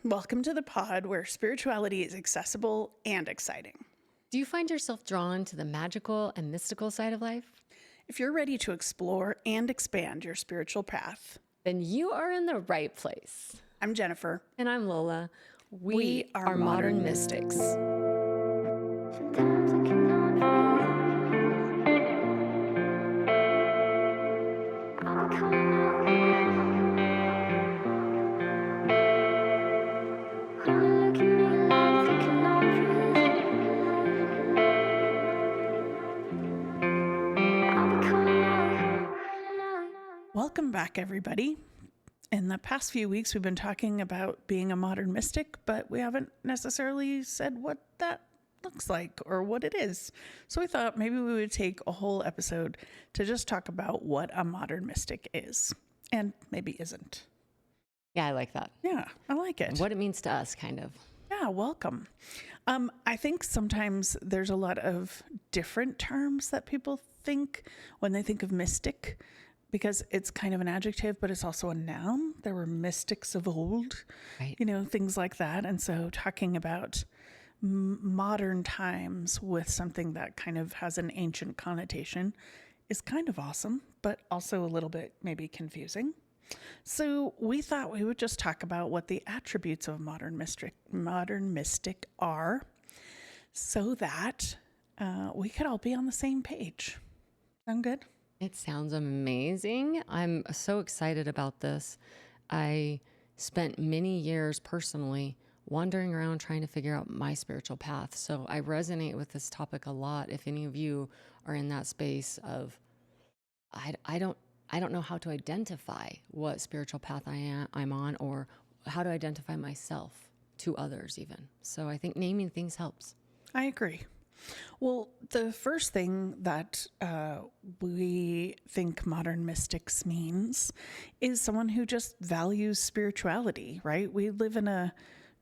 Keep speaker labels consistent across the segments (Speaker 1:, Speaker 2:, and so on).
Speaker 1: Welcome to the pod where spirituality is accessible and exciting.
Speaker 2: Do you find yourself drawn to the magical and mystical side of life?
Speaker 1: If you're ready to explore and expand your spiritual path,
Speaker 2: Then you are in the right place.
Speaker 1: I'm Jennafer.
Speaker 2: And I'm Lola.
Speaker 1: We are
Speaker 2: are modern mystics.
Speaker 3: Sometimes I cannot breathe. I'll be coming out. Wanna look at me like they cannot breathe. I'll be coming out.
Speaker 1: Welcome back, everybody. In the past few weeks, we've been talking about being a modern mystic, but we haven't necessarily said what that looks like or what it is. So we thought maybe we would take a whole episode to just talk about what a modern mystic is and maybe isn't.
Speaker 2: Yeah, I like that.
Speaker 1: Yeah, I like it.
Speaker 2: What it means to us, kind of.
Speaker 1: Yeah, welcome. I think sometimes there's a lot of different terms that people think when they think of mystic, because it's kind of an adjective, but it's also a noun. There were mystics of old,
Speaker 2: Right.
Speaker 1: things like that. And so talking about modern times with something that kind of has an ancient connotation is kind of awesome, but also a little bit maybe confusing. So we thought we would just talk about what the attributes of modern mystic are, so that we could all be on the same page. Sound good?
Speaker 2: It sounds amazing. I'm so excited about this. I spent many years personally wandering around trying to figure out my spiritual path. So I resonate with this topic a lot. If any of you are in that space of, I don't know how to identify what spiritual path I'm on, or how to identify myself to others even. So I think naming things helps.
Speaker 1: I agree. Well, the first thing that we think modern mystics means is someone who just values spirituality, right? We live in a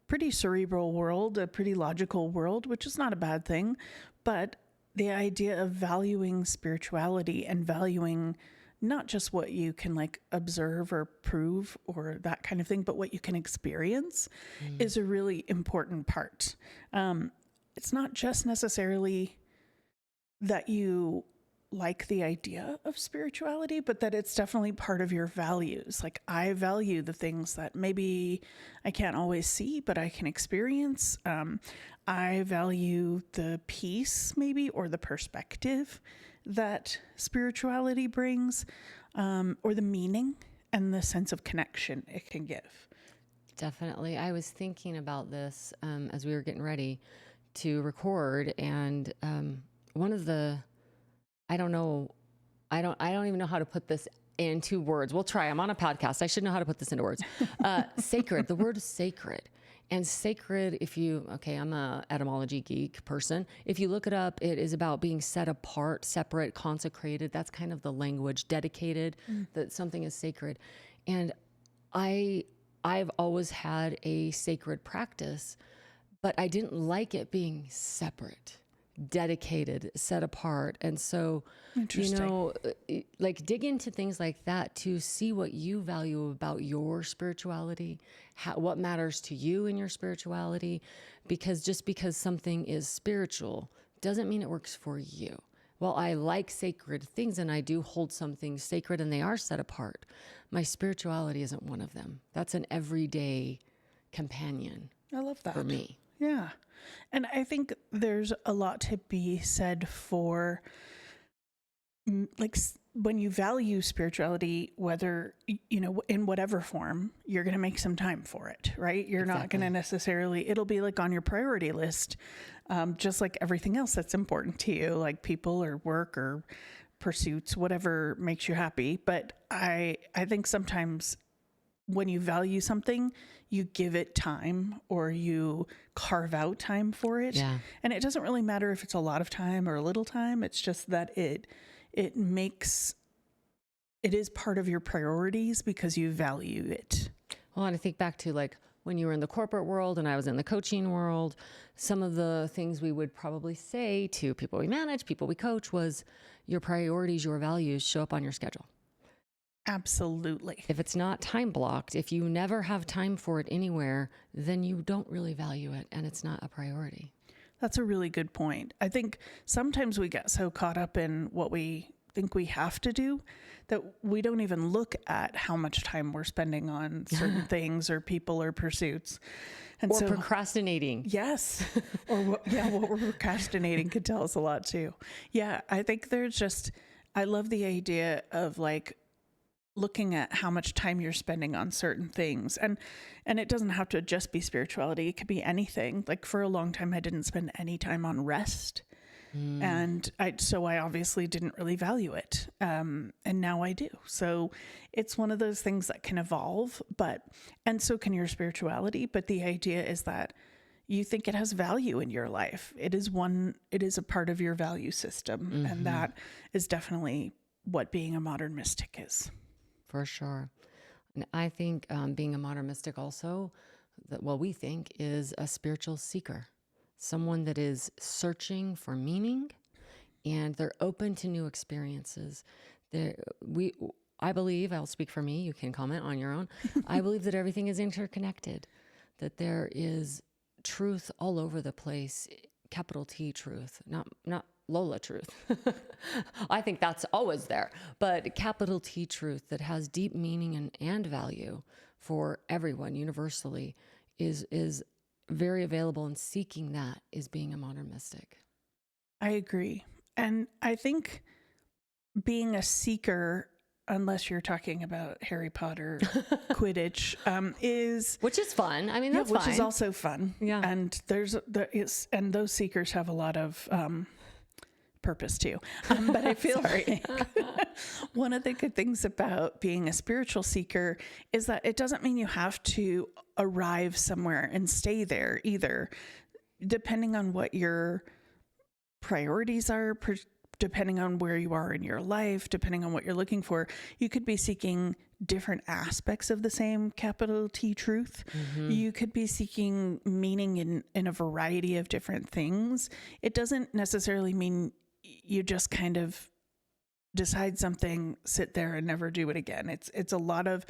Speaker 1: pretty cerebral world, a pretty logical world, which is not a bad thing. But the idea of valuing spirituality and valuing not just what you can like observe or prove or that kind of thing, but what you can experience is a really important part. It's not just necessarily that you like the idea of spirituality, but that it's definitely part of your values. Like, I value the things that maybe I can't always see, but I can experience. I value the peace maybe, or the perspective that spirituality brings, or the meaning and the sense of connection it can give.
Speaker 2: Definitely. I was thinking about this as we were getting ready to record, and one of the, I don't even know how to put this into words. We'll try. I'm on a podcast. I should know how to put this into words. Sacred. The word sacred. And sacred, I'm a etymology geek person. If you look it up, it is about being set apart, separate, consecrated. That's kind of the language, dedicated, that something is sacred. And I've always had a sacred practice, but I didn't like it being separate, dedicated, set apart. And so, like, dig into things like that to see what you value about your spirituality, what matters to you in your spirituality, because just because something is spiritual doesn't mean it works for you. Well, I like sacred things and I do hold some things sacred and they are set apart. My spirituality isn't one of them. That's an everyday companion.
Speaker 1: I love that.
Speaker 2: For me.
Speaker 1: Yeah. And I think there's a lot to be said for when you value spirituality, whether, in whatever form, you're going to make some time for it, right? You're not going to necessarily, it'll be like on your priority list, just like everything else that's important to you, like people or work or pursuits, whatever makes you happy. But I think sometimes when you value something, you give it time or you carve out time for it.
Speaker 2: Yeah.
Speaker 1: And it doesn't really matter if it's a lot of time or a little time. It's just that it is part of your priorities because you value it.
Speaker 2: Well, and I think back to like when you were in the corporate world and I was in the coaching world, some of the things we would probably say to people we manage, people we coach, was your priorities, your values show up on your schedule.
Speaker 1: Absolutely.
Speaker 2: If it's not time blocked, if you never have time for it anywhere, then you don't really value it and it's not a priority.
Speaker 1: That's a really good point. I think sometimes we get so caught up in what we think we have to do that we don't even look at how much time we're spending on certain things or people or pursuits. And
Speaker 2: Or
Speaker 1: so,
Speaker 2: procrastinating.
Speaker 1: yes, or what we're procrastinating could tell us a lot too. Yeah, I think I love the idea of like looking at how much time you're spending on certain things, and it doesn't have to just be spirituality. It could be anything. Like for a long time I didn't spend any time on rest, and I obviously didn't really value it, and now I do. So it's one of those things that can evolve, and so can your spirituality. But the idea is that you think it has value in your life. It is a part of your value system, and that is definitely what being a modern mystic is.
Speaker 2: For sure. And I think being a modern mystic also, we think is a spiritual seeker, someone that is searching for meaning and they're open to new experiences. I believe, I'll speak for me, you can comment on your own. I believe that everything is interconnected, that there is truth all over the place, capital T truth, not Lola truth. I think that's always there, but capital T truth that has deep meaning and value for everyone universally is very available, and seeking that is being a modern mystic.
Speaker 1: I agree. And I think being a seeker, unless you're talking about Harry Potter Quidditch, is
Speaker 2: Which is fun. I mean, that's
Speaker 1: which
Speaker 2: fine.
Speaker 1: is also fun.
Speaker 2: Yeah.
Speaker 1: And and those seekers have a lot of purpose too. But I feel like one of the good things about being a spiritual seeker is that it doesn't mean you have to arrive somewhere and stay there either. Depending on what your priorities are, depending on where you are in your life, depending on what you're looking for, you could be seeking different aspects of the same capital T truth. You could be seeking meaning in a variety of different things. It doesn't necessarily mean you just kind of decide something, sit there and never do it again. It's a lot of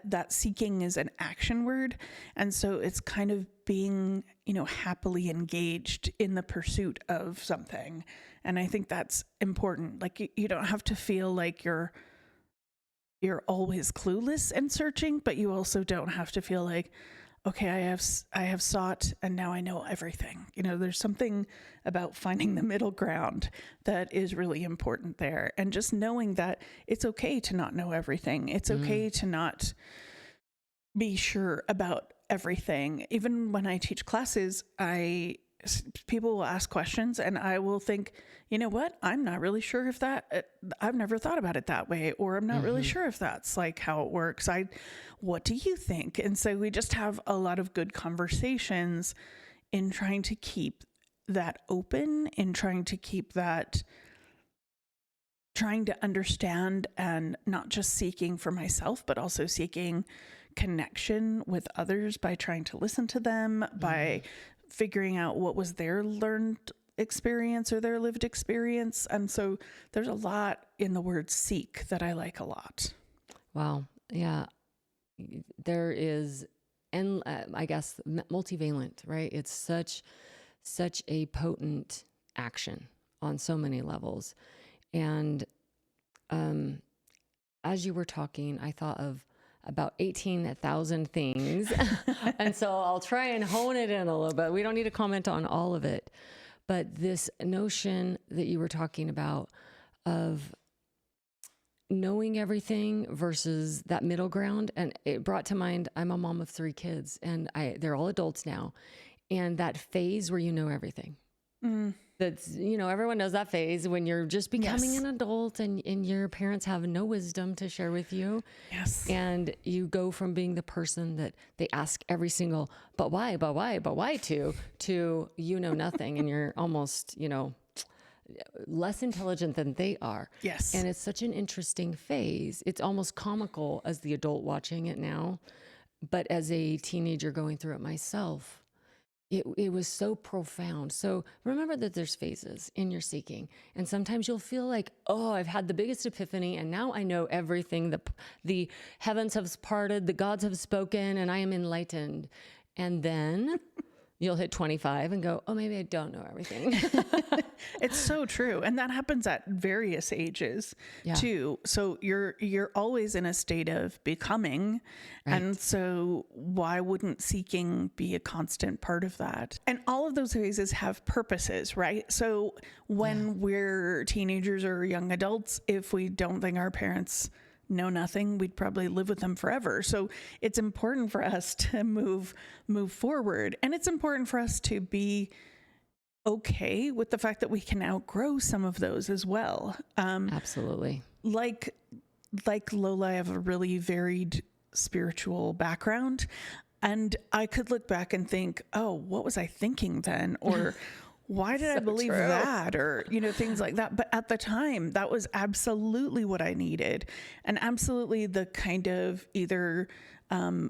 Speaker 1: that seeking is an action word. And so it's kind of being, happily engaged in the pursuit of something. And I think that's important. Like you don't have to feel like you're always clueless and searching, but you also don't have to feel like, okay, I have sought and now I know everything. There's something about finding the middle ground that is really important there. And just knowing that it's okay to not know everything. It's okay to not be sure about everything. Even when I teach classes, people will ask questions and I will think, you know what? I'm not really sure if I've never thought about it that way, or I'm not really sure if that's like how it works. What do you think? And so we just have a lot of good conversations in trying to keep that open, in trying to keep that, trying to understand, and not just seeking for myself, but also seeking connection with others by trying to listen to them, by figuring out what was their learned experience or their lived experience. And so there's a lot in the word seek that I like a lot.
Speaker 2: Wow. Yeah. There is, and I guess multivalent, right? It's such a potent action on so many levels. And as you were talking, I thought of about 18,000 things. And so I'll try and hone it in a little bit. We don't need to comment on all of it. But this notion that you were talking about of knowing everything versus that middle ground. And it brought to mind, I'm a mom of 3 kids and they're all adults now. And that phase where you know everything. That's, everyone knows that phase when you're just becoming an adult and your parents have no wisdom to share with you.
Speaker 1: Yes.
Speaker 2: And you go from being the person that they ask every single, but why, to nothing. And you're almost, less intelligent than they are.
Speaker 1: Yes.
Speaker 2: And it's such an interesting phase. It's almost comical as the adult watching it now, but as a teenager going through it myself, it was so profound. So remember that there's phases in your seeking. And sometimes you'll feel like, oh, I've had the biggest epiphany and now I know everything. The heavens have parted, the gods have spoken, and I am enlightened. And then you'll hit 25 and go, oh, maybe I don't know everything.
Speaker 1: It's so true. And that happens at various ages too. So you're always in a state of becoming. Right. And so why wouldn't seeking be a constant part of that? And all of those phases have purposes, right? So when we're teenagers or young adults, if we don't think our parents know nothing, we'd probably live with them forever. So it's important for us to move forward. And it's important for us to be okay with the fact that we can outgrow some of those as well.
Speaker 2: Absolutely.
Speaker 1: Like Lola, I have a really varied spiritual background, and I could look back and think, oh, what was I thinking then? Or why did I believe that? Or, things like that. But at the time, that was absolutely what I needed, and absolutely the kind of either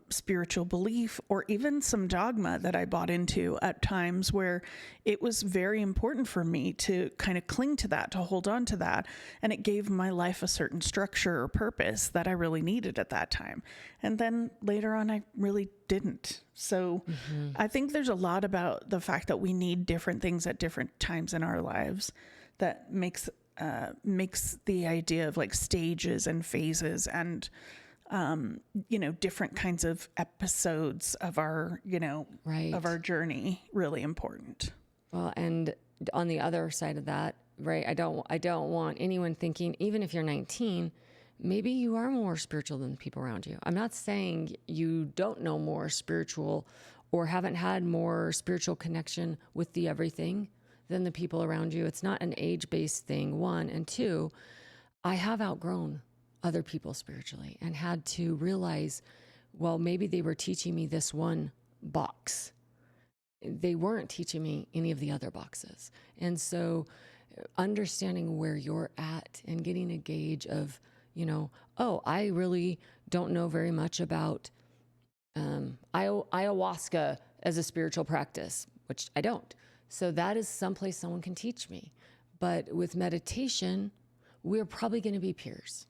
Speaker 1: spiritual belief or even some dogma that I bought into at times where it was very important for me to kind of cling to that, to hold on to that. And it gave my life a certain structure or purpose that I really needed at that time. And then later on, I really didn't. So I think there's a lot about the fact that we need different things at different times in our lives that makes the idea of like stages and phases and different kinds of episodes of our, of our journey really important.
Speaker 2: Well, and on the other side of that, right, I don't want anyone thinking, even if you're 19, maybe you are more spiritual than the people around you. I'm not saying you don't know more spiritual or haven't had more spiritual connection with the everything than the people around you. It's not an age-based thing, one. And two, I have outgrown other people spiritually and had to realize, well, maybe they were teaching me this one box. They weren't teaching me any of the other boxes. And so understanding where you're at and getting a gauge of, oh, I really don't know very much about ayahuasca as a spiritual practice, which I don't. So that is someplace someone can teach me. But with meditation, we're probably going to be peers.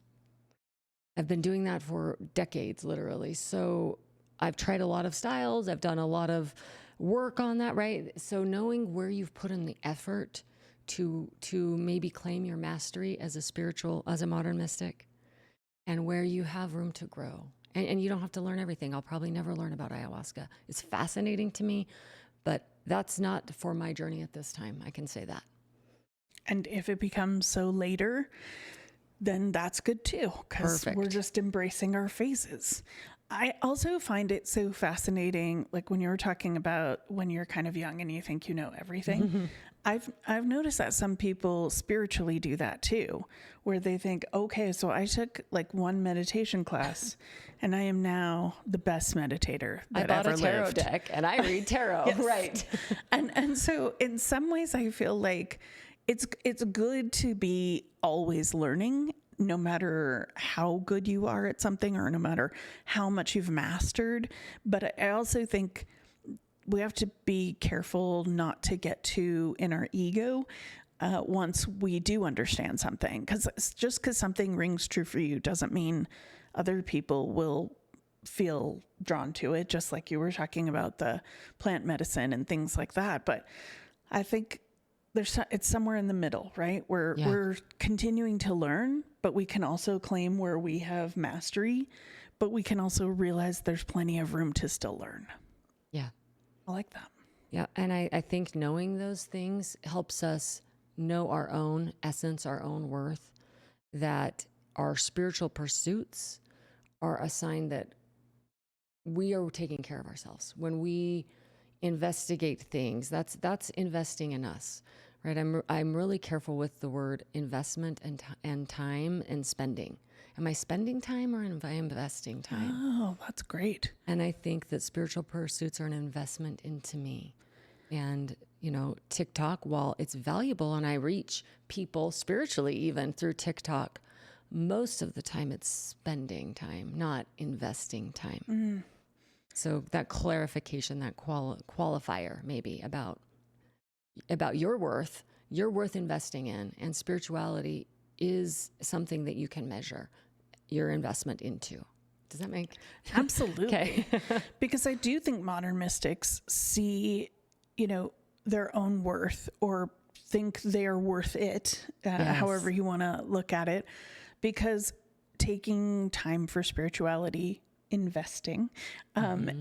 Speaker 2: I've been doing that for decades, literally. So I've tried a lot of styles. I've done a lot of work on that, right? So knowing where you've put in the effort to maybe claim your mastery as a modern mystic, and where you have room to grow. And you don't have to learn everything. I'll probably never learn about ayahuasca. It's fascinating to me, but that's not for my journey at this time. I can say that. And
Speaker 1: if it becomes so later, then that's good too, because we're just embracing our phases. I also find it so fascinating, like when you were talking about when you're kind of young and you think you know everything. I've noticed that some people spiritually do that too, where they think, okay, so I took like one meditation class and I am now the best meditator that ever lived. I bought a tarot
Speaker 2: deck and I read tarot.
Speaker 1: Yes.
Speaker 2: Right.
Speaker 1: And so in some ways I feel like it's good to be always learning, no matter how good you are at something or no matter how much you've mastered. But I also think we have to be careful not to get too in our ego once we do understand something. Because just because something rings true for you doesn't mean other people will feel drawn to it, just like you were talking about the plant medicine and things like that. But I think it's somewhere in the middle, right? We're continuing to learn, but we can also claim where we have mastery, but we can also realize there's plenty of room to still learn.
Speaker 2: Yeah.
Speaker 1: I like that.
Speaker 2: Yeah. And I think knowing those things helps us know our own essence, our own worth, that our spiritual pursuits are a sign that we are taking care of ourselves. When we investigate things, that's investing in us, right? I'm really careful with the word investment and time and spending. Am I spending time or am I investing time?
Speaker 1: Oh, that's great.
Speaker 2: And I think that spiritual pursuits are an investment into me. And, TikTok, while it's valuable and I reach people spiritually even through TikTok, most of the time it's spending time, not investing time. So that clarification, that qualifier maybe about your worth, you're worth investing in, and spirituality is something that you can measure your investment into. Does that make
Speaker 1: Absolutely.
Speaker 2: Okay.
Speaker 1: Because I do think modern mystics see, their own worth, or think they're worth it,
Speaker 2: Yes.
Speaker 1: however you want to look at it, because taking time for spirituality, investing,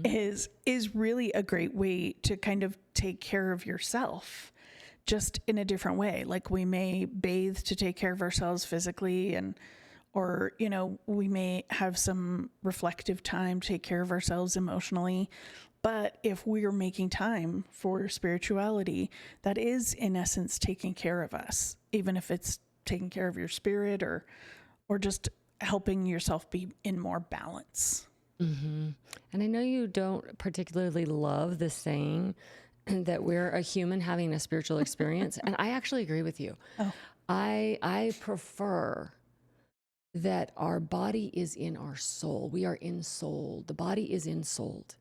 Speaker 1: is really a great way to kind of take care of yourself, just in a different way. Like, we may bathe to take care of ourselves physically, or we may have some reflective time to take care of ourselves emotionally. But if we're making time for spirituality, that is in essence taking care of us, even if it's taking care of your spirit, or just helping yourself be in more balance.
Speaker 2: And I know you don't particularly love the saying that we're a human having a spiritual experience. And I actually agree with you.
Speaker 1: Oh.
Speaker 2: I prefer that our body is in our soul. We are ensouled. The body is ensouled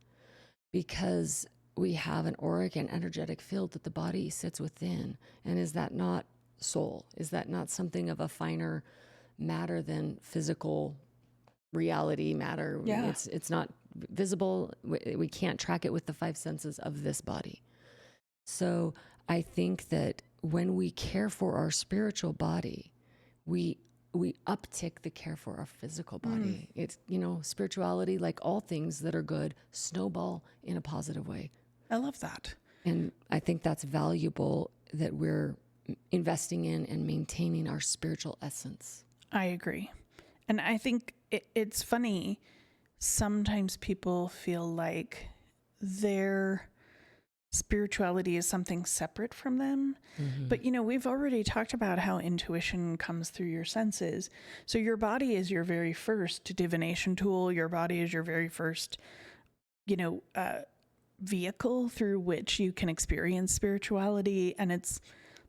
Speaker 2: because we have an auric and energetic field that the body sits within. And is that not soul? Is that not something of a finer matter than physical reality matter?
Speaker 1: Yeah.
Speaker 2: It's not visible. We can't track it with the five senses of this body. So I think that when we care for our spiritual body, we uptick the care for our physical body. It's, spirituality, like all things that are good, snowball in a positive way.
Speaker 1: I love that.
Speaker 2: And I think that's valuable, that we're investing in and maintaining our spiritual essence.
Speaker 1: I agree. And I think it's funny. Sometimes people feel like their spirituality is something separate from them. But, we've already talked about how intuition comes through your senses. So your body is your very first divination tool. Your body is your very first, vehicle through which you can experience spirituality. And it's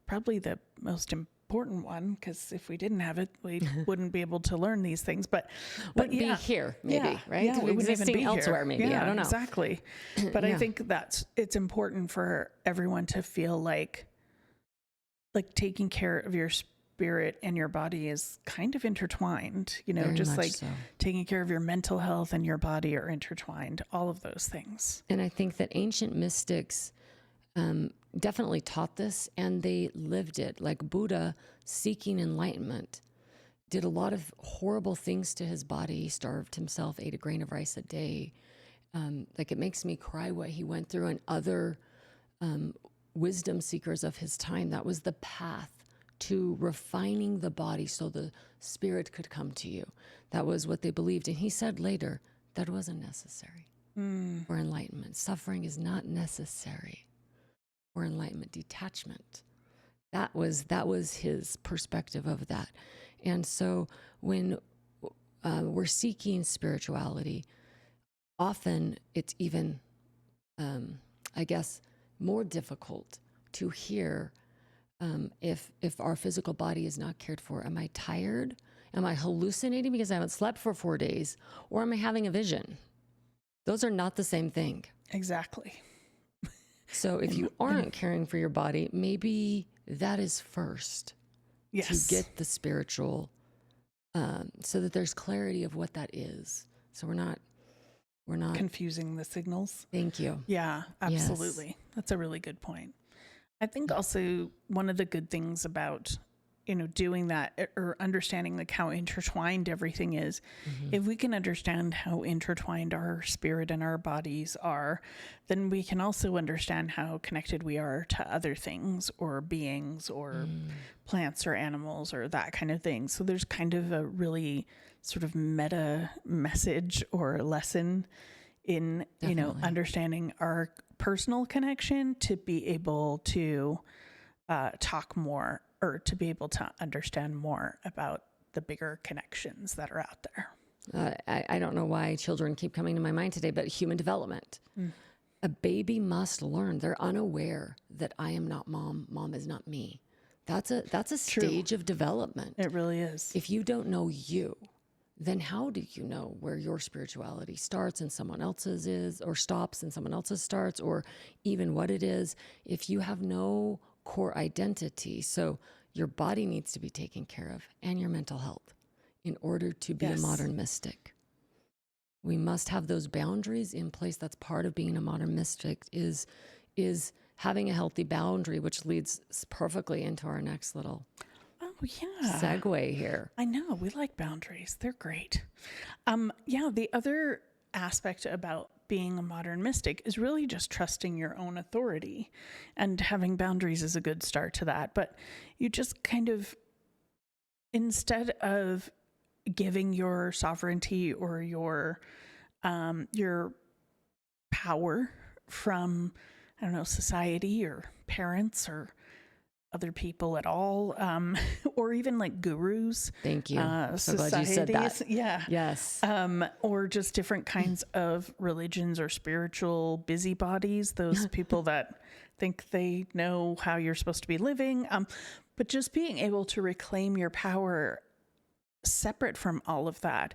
Speaker 1: probably the most important one, because if we didn't have it, we wouldn't be able to learn these things. But
Speaker 2: Wouldn't
Speaker 1: yeah.
Speaker 2: be here, maybe,
Speaker 1: Yeah,
Speaker 2: right?
Speaker 1: yeah, we wouldn't even
Speaker 2: Existing
Speaker 1: be
Speaker 2: elsewhere,
Speaker 1: here.
Speaker 2: maybe.
Speaker 1: Yeah,
Speaker 2: I don't know.
Speaker 1: Exactly. But I think it's important for everyone to feel like taking care of your spirit and your body is kind of intertwined,
Speaker 2: Very
Speaker 1: just
Speaker 2: much
Speaker 1: like
Speaker 2: so.
Speaker 1: taking care of your mental health and your body are intertwined, all of those things.
Speaker 2: And I think that ancient mystics definitely taught this, and they lived it. Like Buddha, seeking enlightenment, did a lot of horrible things to his body. He starved himself, ate a grain of rice a day. It makes me cry what he went through, and other wisdom seekers of his time. That was the path to refining the body so the spirit could come to you. That was what they believed. And he said later, that wasn't necessary for enlightenment. Suffering is not necessary for enlightenment. Detachment. That was his perspective of that. And so when we're seeking spirituality, often it's even, I guess, more difficult to hear if our physical body is not cared for. Am I tired? Am I hallucinating because I haven't slept for 4 days? Or am I having a vision? Those are not the same thing.
Speaker 1: Exactly.
Speaker 2: So if you aren't caring for your body, maybe that is first.
Speaker 1: Yes.
Speaker 2: To get the spiritual, so that there's clarity of what that is. So we're not
Speaker 1: Confusing the signals.
Speaker 2: Thank you.
Speaker 1: Yeah, absolutely. That's a really good point. I think also one of the good things about, doing that, or understanding how intertwined everything is, if we can understand how intertwined our spirit and our bodies are, then we can also understand how connected we are to other things or beings or plants or animals or that kind of thing. So there's kind of a really sort of meta message or lesson in,
Speaker 2: Definitely.
Speaker 1: understanding our personal connection to be able to talk more, or to be able to understand more about the bigger connections that are out there.
Speaker 2: I don't know why children keep coming to my mind today, but human development. A baby must learn. They're unaware that I am not mom. Mom is not me. That's a
Speaker 1: True.
Speaker 2: stage of development.
Speaker 1: It really is.
Speaker 2: If you don't know you, then how do you know where your spirituality starts and someone else's is, or stops and someone else's starts, or even what it is, if you have no core identity? So your body needs to be taken care of, and your mental health, in order to be a
Speaker 1: Yes.
Speaker 2: modern mystic. We must have those boundaries in place. That's part of being a modern mystic, is having a healthy boundary, which leads perfectly into our next little
Speaker 1: Oh, yeah.
Speaker 2: segue here.
Speaker 1: I know. We like boundaries. They're great. Yeah, the other aspect about being a modern mystic is really just trusting your own authority, and having boundaries is a good start to that. But you just kind of, instead of giving your sovereignty or your power from, I don't know, society or parents or other people at all, or even like gurus.
Speaker 2: Thank you. So glad you said that.
Speaker 1: Societies, yeah.
Speaker 2: Yes.
Speaker 1: Or just different kinds of religions or spiritual busybodies, those people that think they know how you're supposed to be living. But just being able to reclaim your power separate from all of that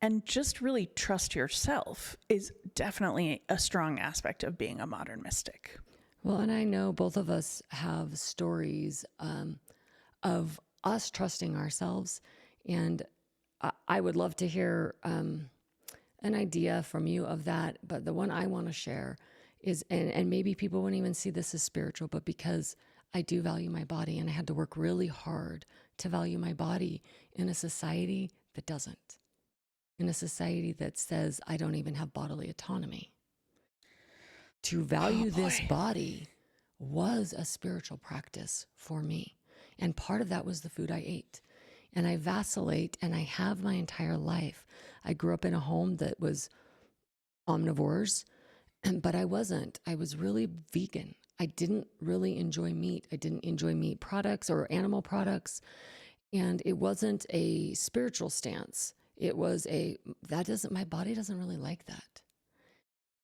Speaker 1: and just really trust yourself is definitely a strong aspect of being a modern mystic.
Speaker 2: Well, and I know both of us have stories of us trusting ourselves. And I would love to hear an idea from you of that. But the one I want to share is, and maybe people wouldn't even see this as spiritual, but because I do value my body, and I had to work really hard to value my body in a society that doesn't, in a society that says I don't even have bodily autonomy. To value this body was a spiritual practice for me. And part of that was the food I ate. And I vacillate, and I have my entire life. I grew up in a home that was omnivores, but I wasn't. I was really vegan. I didn't really enjoy meat. I didn't enjoy meat products or animal products. And it wasn't a spiritual stance. It was my body doesn't really like that.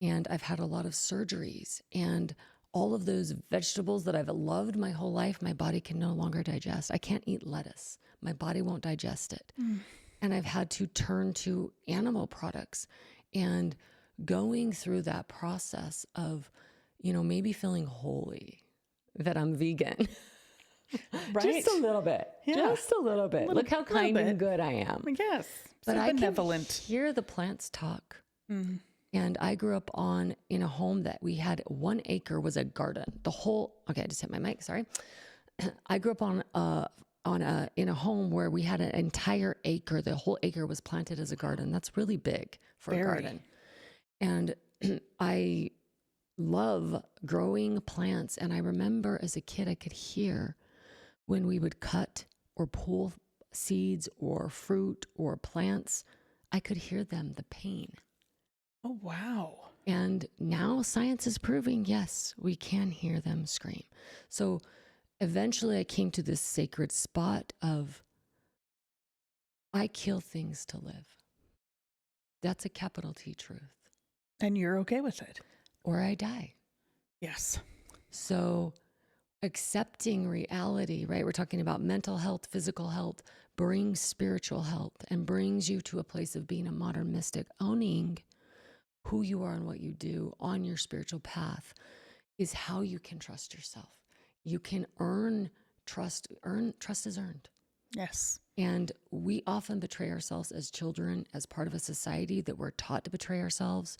Speaker 2: And I've had a lot of surgeries, and all of those vegetables that I've loved my whole life, my body can no longer digest. I can't eat lettuce. My body won't digest it. And I've had to turn to animal products, and going through that process of, maybe feeling holy that I'm vegan.
Speaker 1: Right?
Speaker 2: Just a little bit.
Speaker 1: Yeah.
Speaker 2: Just a little bit. Look how kind and good I am.
Speaker 1: Yes.
Speaker 2: But
Speaker 1: So
Speaker 2: I
Speaker 1: benevolent.
Speaker 2: can hear the plants talk. And I grew up in a home that we had 1 acre was a garden. Okay, I just hit my mic, sorry. I grew up in a home where we had an entire acre. The whole acre was planted as a garden. That's really big for a garden. And I love growing plants. And I remember as a kid, I could hear when we would cut or pull seeds or fruit or plants, I could hear them, the pain.
Speaker 1: Oh, wow.
Speaker 2: And now science is proving, yes, we can hear them scream. So eventually I came to this sacred spot of, I kill things to live. That's a capital T truth.
Speaker 1: And you're okay with it.
Speaker 2: Or I die.
Speaker 1: Yes.
Speaker 2: So accepting reality, right? We're talking about mental health, physical health, brings spiritual health, and brings you to a place of being a modern mystic, owning who you are and what you do on your spiritual path is how you can trust yourself. You can earn trust. Trust is earned.
Speaker 1: Yes.
Speaker 2: And we often betray ourselves as children, as part of a society that we're taught to betray ourselves.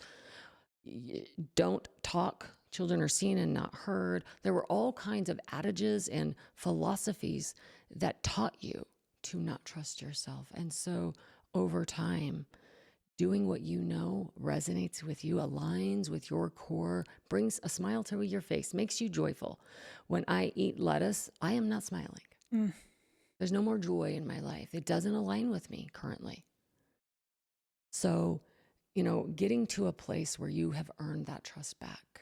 Speaker 2: Don't talk. Children are seen and not heard. There were all kinds of adages and philosophies that taught you to not trust yourself. And so over time, doing what you know resonates with you, aligns with your core, brings a smile to your face, makes you joyful. When I eat lettuce, I am not smiling. There's no more joy in my life. It doesn't align with me currently. So, getting to a place where you have earned that trust back.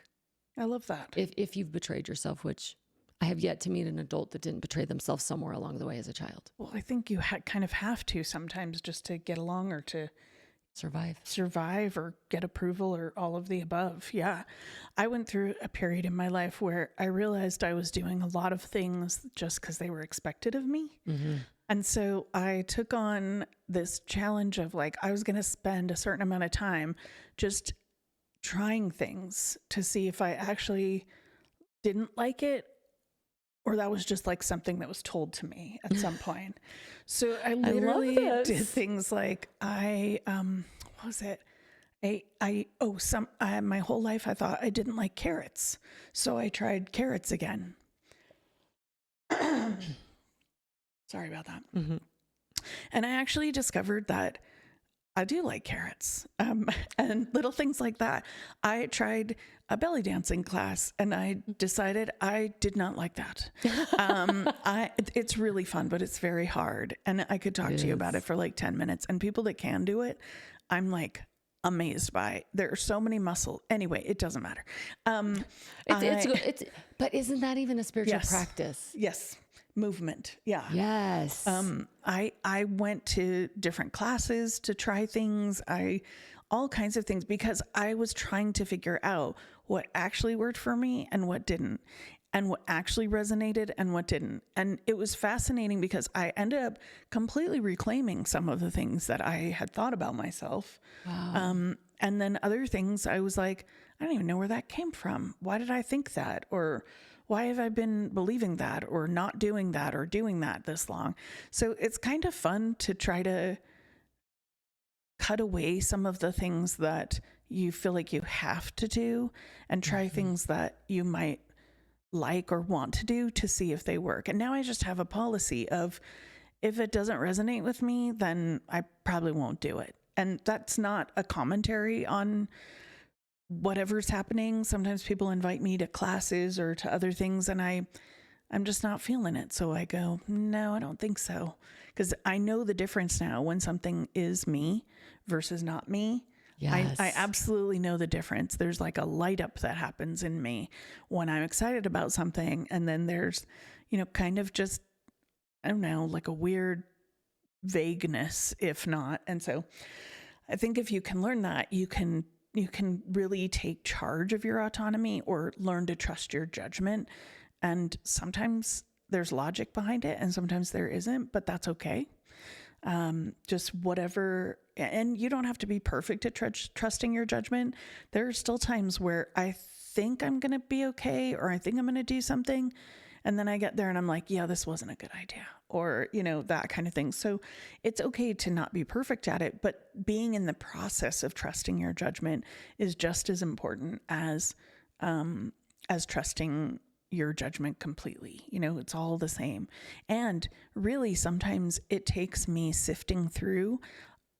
Speaker 1: I love that.
Speaker 2: If you've betrayed yourself, which I have yet to meet an adult that didn't betray themselves somewhere along the way as a child.
Speaker 1: Well, I think you kind of have to sometimes just to get along or to survive or get approval or all of the above. Yeah. I went through a period in my life where I realized I was doing a lot of things just because they were expected of me. And so I took on this challenge of like, I was going to spend a certain amount of time just trying things to see if I actually didn't like it or that was just like something that was told to me at some point. So I literally did
Speaker 2: this.
Speaker 1: things like what was it? My whole life I thought I didn't like carrots. So I tried carrots again. Sorry about that.
Speaker 2: Mm-hmm.
Speaker 1: And I actually discovered that I do like carrots, and little things like that. I tried a belly dancing class, and I decided I did not like that. It's really fun, but it's very hard. And I could talk to you about it for like 10 minutes. And people that can do it, I'm like amazed by. There are so many muscles. Anyway, it doesn't matter.
Speaker 2: It's but isn't that even a spiritual
Speaker 1: Yes.
Speaker 2: practice?
Speaker 1: Yes, movement. Yeah.
Speaker 2: Yes.
Speaker 1: I went to different classes to try things, all kinds of things, because I was trying to figure out what actually worked for me and what didn't, and what actually resonated and what didn't. And it was fascinating because I ended up completely reclaiming some of the things that I had thought about myself.
Speaker 2: Wow.
Speaker 1: And then other things I was like, I don't even know where that came from. Why did I think that? Or why have I been believing that or not doing that or doing that this long? So it's kind of fun to try to cut away some of the things that you feel like you have to do and try things that you might like or want to do to see if they work. And now I just have a policy of if it doesn't resonate with me, then I probably won't do it. And that's not a commentary on whatever's happening. Sometimes people invite me to classes or to other things and I'm just not feeling it. So I go, no, I don't think so. Because I know the difference now when something is me versus not me.
Speaker 2: Yes.
Speaker 1: I absolutely know the difference. There's like a light up that happens in me when I'm excited about something. And then there's, kind of just, I don't know, like a weird vagueness, if not. And so I think if you can learn that, you can really take charge of your autonomy or learn to trust your judgment. And sometimes there's logic behind it and sometimes there isn't, but that's okay. Just whatever. And you don't have to be perfect at trusting your judgment. There are still times where I think I'm going to be okay, or I think I'm going to do something. And then I get there and I'm like, yeah, this wasn't a good idea, or, that kind of thing. So it's okay to not be perfect at it, but being in the process of trusting your judgment is just as important as trusting your judgment completely. It's all the same. And really, sometimes it takes me sifting through,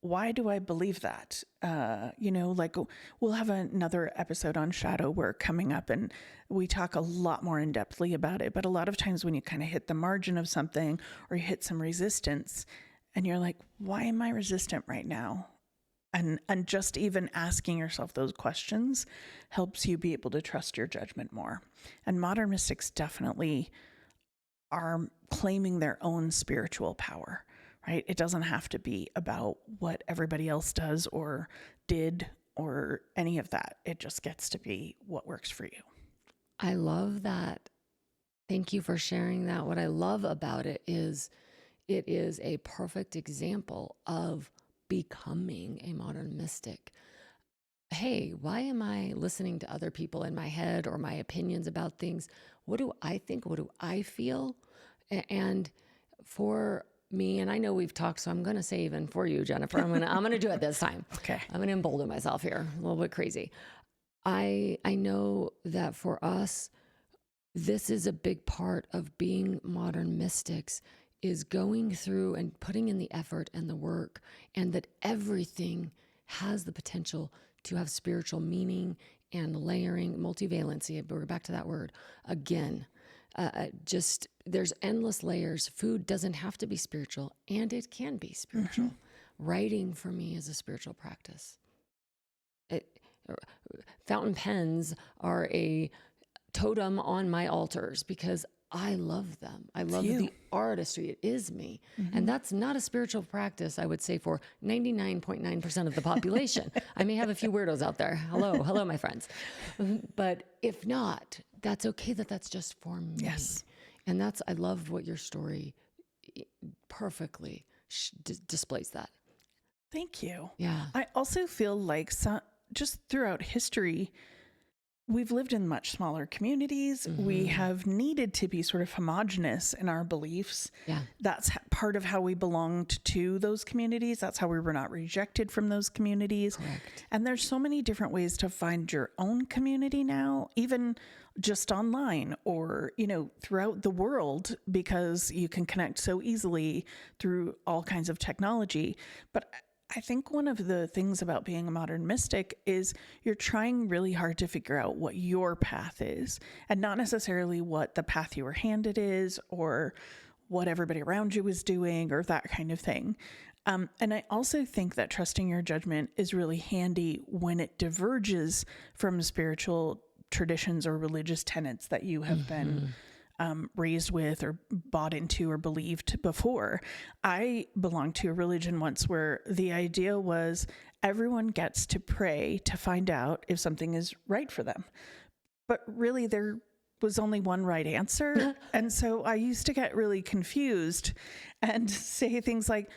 Speaker 1: why do I believe that? Like we'll have another episode on shadow work coming up and we talk a lot more in depthly about it. But a lot of times when you kind of hit the margin of something or you hit some resistance and you're like, why am I resistant right now? And just even asking yourself those questions helps you be able to trust your judgment more. And modern mystics definitely are claiming their own spiritual power, right? It doesn't have to be about what everybody else does or did or any of that. It just gets to be what works for you.
Speaker 2: I love that. Thank you for sharing that. What I love about it is a perfect example of becoming a modern mystic. Hey, why am I listening to other people in my head or my opinions about things? What do I think? What do I feel? And for me, and I know we've talked, so I'm going to say even for you, Jennafer, I'm going to do it this time.
Speaker 1: Okay.
Speaker 2: I'm going to embolden myself here, a little bit crazy. I know that for us, this is a big part of being modern mystics, is going through and putting in the effort and the work, and that everything has the potential to have spiritual meaning and layering, multivalency. We're back to that word again. Just there's endless layers. Food doesn't have to be spiritual, and it can be spiritual. Mm-hmm. Writing for me is a spiritual practice. Fountain pens are a totem on my altars because I love them. I love the artistry. It is me. Mm-hmm. And that's not a spiritual practice, I would say, for 99.9% of the population. I may have a few weirdos out there. Hello, my friends. But if not, that's okay. That's just for me.
Speaker 1: Yes.
Speaker 2: And I love what your story perfectly displays that.
Speaker 1: Thank you.
Speaker 2: Yeah.
Speaker 1: I also feel like just throughout history, we've lived in much smaller communities. We have needed to be sort of homogenous in our beliefs.
Speaker 2: Yeah.
Speaker 1: That's part of how we belonged to those communities. That's how we were not rejected from those communities.
Speaker 2: Correct.
Speaker 1: And there's so many different ways to find your own community now, even just online or, throughout the world, because you can connect so easily through all kinds of technology. But I think one of the things about being a modern mystic is you're trying really hard to figure out what your path is, and not necessarily what the path you were handed is or what everybody around you is doing or that kind of thing. And I also think that trusting your judgment is really handy when it diverges from spiritual traditions or religious tenets that you have been raised with or bought into or believed before. I belonged to a religion once where the idea was everyone gets to pray to find out if something is right for them. But really, there was only one right answer. And so I used to get really confused and say things like,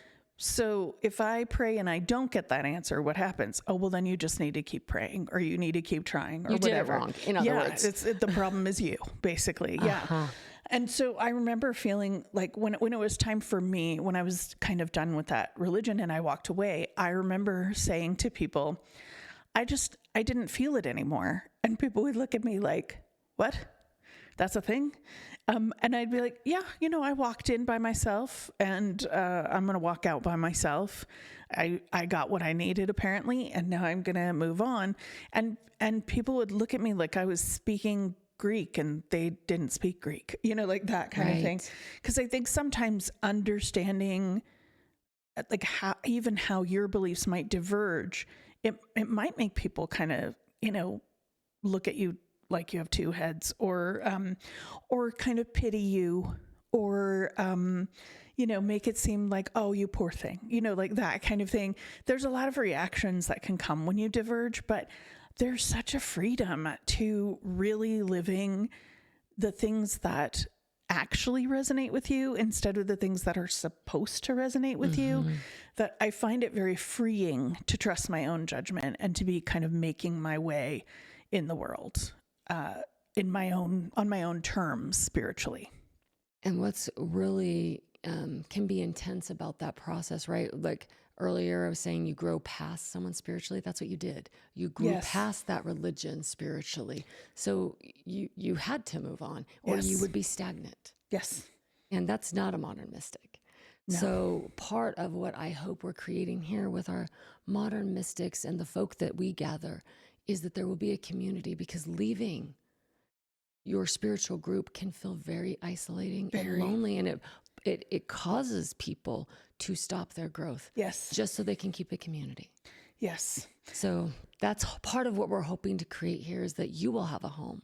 Speaker 1: so if I pray and I don't get that answer, what happens? Oh, well, then you just need to keep praying or you need to keep trying or
Speaker 2: You did it
Speaker 1: whatever.
Speaker 2: wrong, in other words.
Speaker 1: The problem is you, basically. Yeah. And so I remember feeling like when it was time for me, when I was kind of done with that religion and I walked away, I remember saying to people, I didn't feel it anymore. And people would look at me like, what? That's a thing? And I'd be like, yeah, I walked in by myself and I'm going to walk out by myself. I got what I needed apparently, and now I'm going to move on. And people would look at me like I was speaking Greek and they didn't speak Greek, like that kind of thing. Because I think sometimes understanding like how your beliefs might diverge, it might make people kind of, look at you like you have two heads, or kind of pity you, or make it seem like, oh, you poor thing, like that kind of thing. There's a lot of reactions that can come when you diverge, but there's such a freedom to really living the things that actually resonate with you instead of the things that are supposed to resonate with you, that I find it very freeing to trust my own judgment and to be kind of making my way in the world. On my own terms spiritually.
Speaker 2: And what's really can be intense about that process, right? Like earlier I was saying you grow past someone spiritually. That's what you did. You grew past that religion spiritually. So you had to move on or you would be stagnant.
Speaker 1: Yes.
Speaker 2: And that's not a modern mystic. No. So part of what I hope we're creating here with our modern mystics and the folk that we gather is that there will be a community, because leaving your spiritual group can feel very isolating and lonely, and it causes people to stop their growth.
Speaker 1: Yes.
Speaker 2: Just so they can keep a community.
Speaker 1: Yes.
Speaker 2: So that's part of what we're hoping to create here, is that you will have a home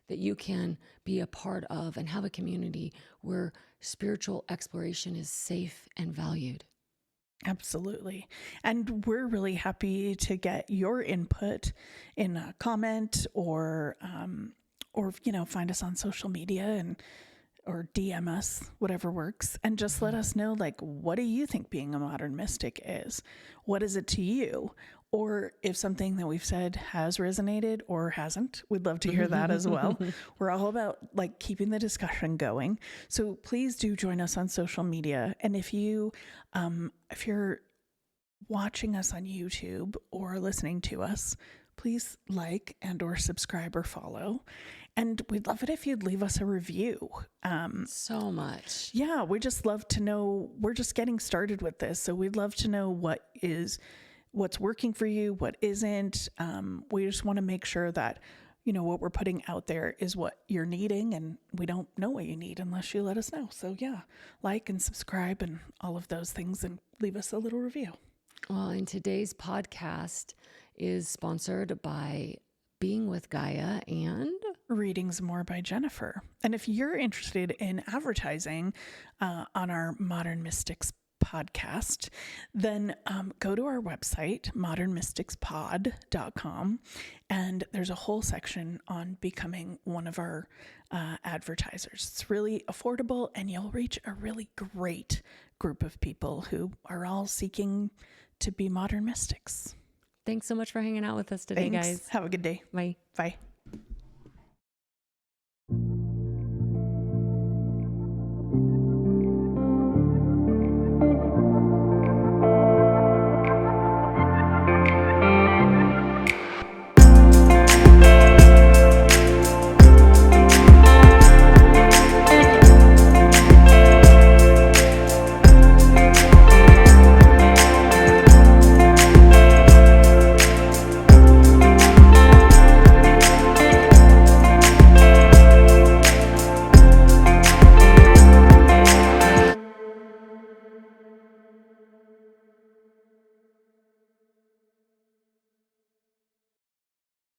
Speaker 2: that you can be a part of and have a community where spiritual exploration is safe and valued.
Speaker 1: Absolutely. And we're really happy to get your input in a comment or find us on social media or DM us, whatever works, and just let us know, like, what do you think being a modern mystic is? What is it to you? Or if something that we've said has resonated or hasn't, we'd love to hear that as well. We're all about like keeping the discussion going. So please do join us on social media. And if you're watching us on YouTube or listening to us, please like and or subscribe or follow. And we'd love it if you'd leave us a review.
Speaker 2: So much.
Speaker 1: Yeah, we just love to know. We're just getting started with this. So we'd love to know what's working for you, what isn't. We just want to make sure that, what we're putting out there is what you're needing, and we don't know what you need unless you let us know. So yeah, like and subscribe and all of those things, and leave us a little review.
Speaker 2: Well, and today's podcast is sponsored by Being with Gaia and
Speaker 1: Readings More by Jennafer. And if you're interested in advertising on our Modern Mystics podcast, then go to our website, modernmysticspod.com, and there's a whole section on becoming one of our advertisers. It's really affordable, and you'll reach a really great group of people who are all seeking to be modern mystics.
Speaker 2: Thanks so much for hanging out with us today,
Speaker 1: Thanks.
Speaker 2: guys.
Speaker 1: Have a good day.
Speaker 2: Bye.
Speaker 1: Bye.